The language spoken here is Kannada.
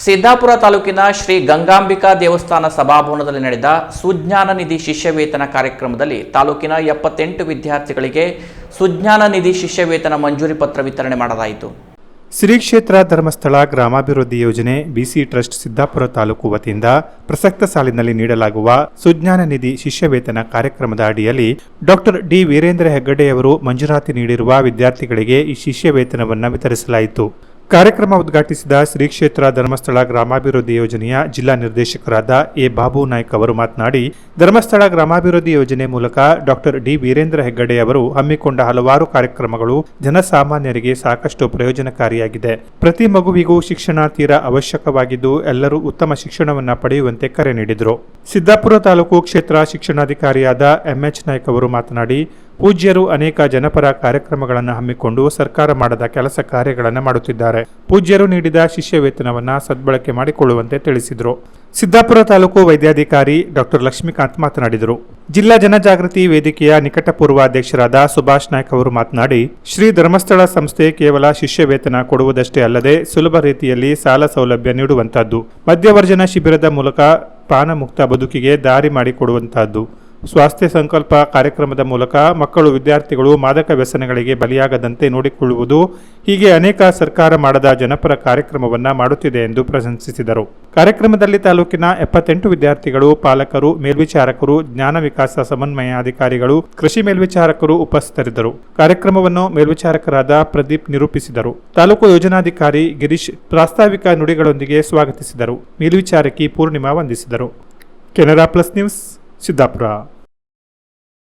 ಸಿದ್ದಾಪುರ ತಾಲೂಕಿನ ಶ್ರೀ ಗಂಗಾಂಬಿಕಾ ದೇವಸ್ಥಾನ ಸಭಾಭವನದಲ್ಲಿ ನಡೆದ ಸುಜ್ಞಾನ ನಿಧಿ ಶಿಷ್ಯವೇತನ ಕಾರ್ಯಕ್ರಮದಲ್ಲಿ ತಾಲೂಕಿನ 78 ವಿದ್ಯಾರ್ಥಿಗಳಿಗೆ ಸುಜ್ಞಾನ ನಿಧಿ ಶಿಷ್ಯವೇತನ ಮಂಜೂರಿ ಪತ್ರ ವಿತರಣೆ ಮಾಡಲಾಯಿತು. ಶ್ರೀ ಕ್ಷೇತ್ರ ಧರ್ಮಸ್ಥಳ ಗ್ರಾಮಾಭಿವೃದ್ಧಿ ಯೋಜನೆ ಬಿಸಿ ಟ್ರಸ್ಟ್ ಸಿದ್ದಾಪುರ ತಾಲೂಕು ವತಿಯಿಂದ ಪ್ರಸಕ್ತ ಸಾಲಿನಲ್ಲಿ ನೀಡಲಾಗುವ ಸುಜ್ಞಾನ ನಿಧಿ ಶಿಷ್ಯವೇತನ ಕಾರ್ಯಕ್ರಮದ ಅಡಿಯಲ್ಲಿ ಡಾಕ್ಟರ್ ಡಿ ವೀರೇಂದ್ರ ಹೆಗ್ಗಡೆಯವರು ಮಂಜೂರಾತಿ ನೀಡಿರುವ ವಿದ್ಯಾರ್ಥಿಗಳಿಗೆ ಈ ಶಿಷ್ಯವೇತನವನ್ನು ವಿತರಿಸಲಾಯಿತು. ಕಾರ್ಯಕ್ರಮ ಉದ್ಘಾಟಿಸಿದ ಶ್ರೀ ಕ್ಷೇತ್ರ ಧರ್ಮಸ್ಥಳ ಗ್ರಾಮಾಭಿವೃದ್ಧಿ ಯೋಜನೆಯ ಜಿಲ್ಲಾ ನಿರ್ದೇಶಕರಾದ ಎ ಬಾಬು ನಾಯ್ಕ್ ಅವರು ಮಾತನಾಡಿ, ಧರ್ಮಸ್ಥಳ ಗ್ರಾಮಾಭಿವೃದ್ಧಿ ಯೋಜನೆ ಮೂಲಕ ಡಾಕ್ಟರ್ ಡಿ ವೀರೇಂದ್ರ ಹೆಗ್ಗಡೆ ಅವರು ಹಮ್ಮಿಕೊಂಡ ಹಲವಾರು ಕಾರ್ಯಕ್ರಮಗಳು ಜನಸಾಮಾನ್ಯರಿಗೆ ಸಾಕಷ್ಟು ಪ್ರಯೋಜನಕಾರಿಯಾಗಿದೆ. ಪ್ರತಿ ಮಗುವಿಗೂ ಶಿಕ್ಷಣ ತೀರಾ ಅವಶ್ಯಕವಾಗಿದ್ದು ಎಲ್ಲರೂ ಉತ್ತಮ ಶಿಕ್ಷಣವನ್ನು ಪಡೆಯುವಂತೆ ಕರೆ ನೀಡಿದರು. ಸಿದ್ದಾಪುರ ತಾಲೂಕು ಕ್ಷೇತ್ರ ಶಿಕ್ಷಣಾಧಿಕಾರಿಯಾದ ಎಂಎಚ್ ನಾಯ್ಕ್ ಅವರು ಮಾತನಾಡಿ, ಪೂಜ್ಯರು ಅನೇಕ ಜನಪರ ಕಾರ್ಯಕ್ರಮಗಳನ್ನು ಹಮ್ಮಿಕೊಂಡು ಸರ್ಕಾರ ಮಾಡದ ಕೆಲಸ ಕಾರ್ಯಗಳನ್ನು ಮಾಡುತ್ತಿದ್ದಾರೆ. ಪೂಜ್ಯರು ನೀಡಿದ ಶಿಷ್ಯ ವೇತನವನ್ನು ಸದ್ಬಳಕೆ ಮಾಡಿಕೊಳ್ಳುವಂತೆ ತಿಳಿಸಿದರು. ಸಿದ್ದಾಪುರ ತಾಲೂಕು ವೈದ್ಯಾಧಿಕಾರಿ ಡಾಕ್ಟರ್ ಲಕ್ಷ್ಮೀಕಾಂತ್ ಮಾತನಾಡಿದರು. ಜಿಲ್ಲಾ ಜನಜಾಗೃತಿ ವೇದಿಕೆಯ ನಿಕಟಪೂರ್ವ ಅಧ್ಯಕ್ಷರಾದ ಸುಭಾಷ್ ನಾಯ್ಕ್ ಅವರು ಮಾತನಾಡಿ, ಶ್ರೀ ಧರ್ಮಸ್ಥಳ ಸಂಸ್ಥೆ ಕೇವಲ ಶಿಷ್ಯ ವೇತನ ಕೊಡುವುದಷ್ಟೇ ಅಲ್ಲದೆ ಸುಲಭ ರೀತಿಯಲ್ಲಿ ಸಾಲ ಸೌಲಭ್ಯ ನೀಡುವಂತಹದ್ದು, ಮಧ್ಯವರ್ಜನ ಶಿಬಿರದ ಮೂಲಕ ಪಾನ ಮುಕ್ತ ಬದುಕಿಗೆ ದಾರಿ ಮಾಡಿಕೊಡುವಂತಹದ್ದು, ಸ್ವಾಸ್ಥ್ಯ ಸಂಕಲ್ಪ ಕಾರ್ಯಕ್ರಮದ ಮೂಲಕ ಮಕ್ಕಳು ವಿದ್ಯಾರ್ಥಿಗಳು ಮಾದಕ ವ್ಯಸನಗಳಿಗೆ ಬಲಿಯಾಗದಂತೆ ನೋಡಿಕೊಳ್ಳುವುದು, ಹೀಗೆ ಅನೇಕ ಸರ್ಕಾರ ಮಾಡದ ಜನಪರ ಕಾರ್ಯಕ್ರಮವನ್ನು ಮಾಡುತ್ತಿದೆ ಎಂದು ಪ್ರಶಂಸಿಸಿದರು. ಕಾರ್ಯಕ್ರಮದಲ್ಲಿ ತಾಲೂಕಿನ 78 ವಿದ್ಯಾರ್ಥಿಗಳು, ಪಾಲಕರು, ಮೇಲ್ವಿಚಾರಕರು, ಜ್ಞಾನ ವಿಕಾಸ ಸಮನ್ವಯ ಅಧಿಕಾರಿಗಳು, ಕೃಷಿ ಮೇಲ್ವಿಚಾರಕರು ಉಪಸ್ಥಿತರಿದ್ದರು. ಕಾರ್ಯಕ್ರಮವನ್ನು ಮೇಲ್ವಿಚಾರಕರಾದ ಪ್ರದೀಪ್ ನಿರೂಪಿಸಿದರು. ತಾಲೂಕು ಯೋಜನಾಧಿಕಾರಿ ಗಿರೀಶ್ ಪ್ರಾಸ್ತಾವಿಕ ನುಡಿಗಳೊಂದಿಗೆ ಸ್ವಾಗತಿಸಿದರು. ಮೇಲ್ವಿಚಾರಕಿ ಪೂರ್ಣಿಮಾ ವಂದಿಸಿದರು. Canara plus news Siddapura.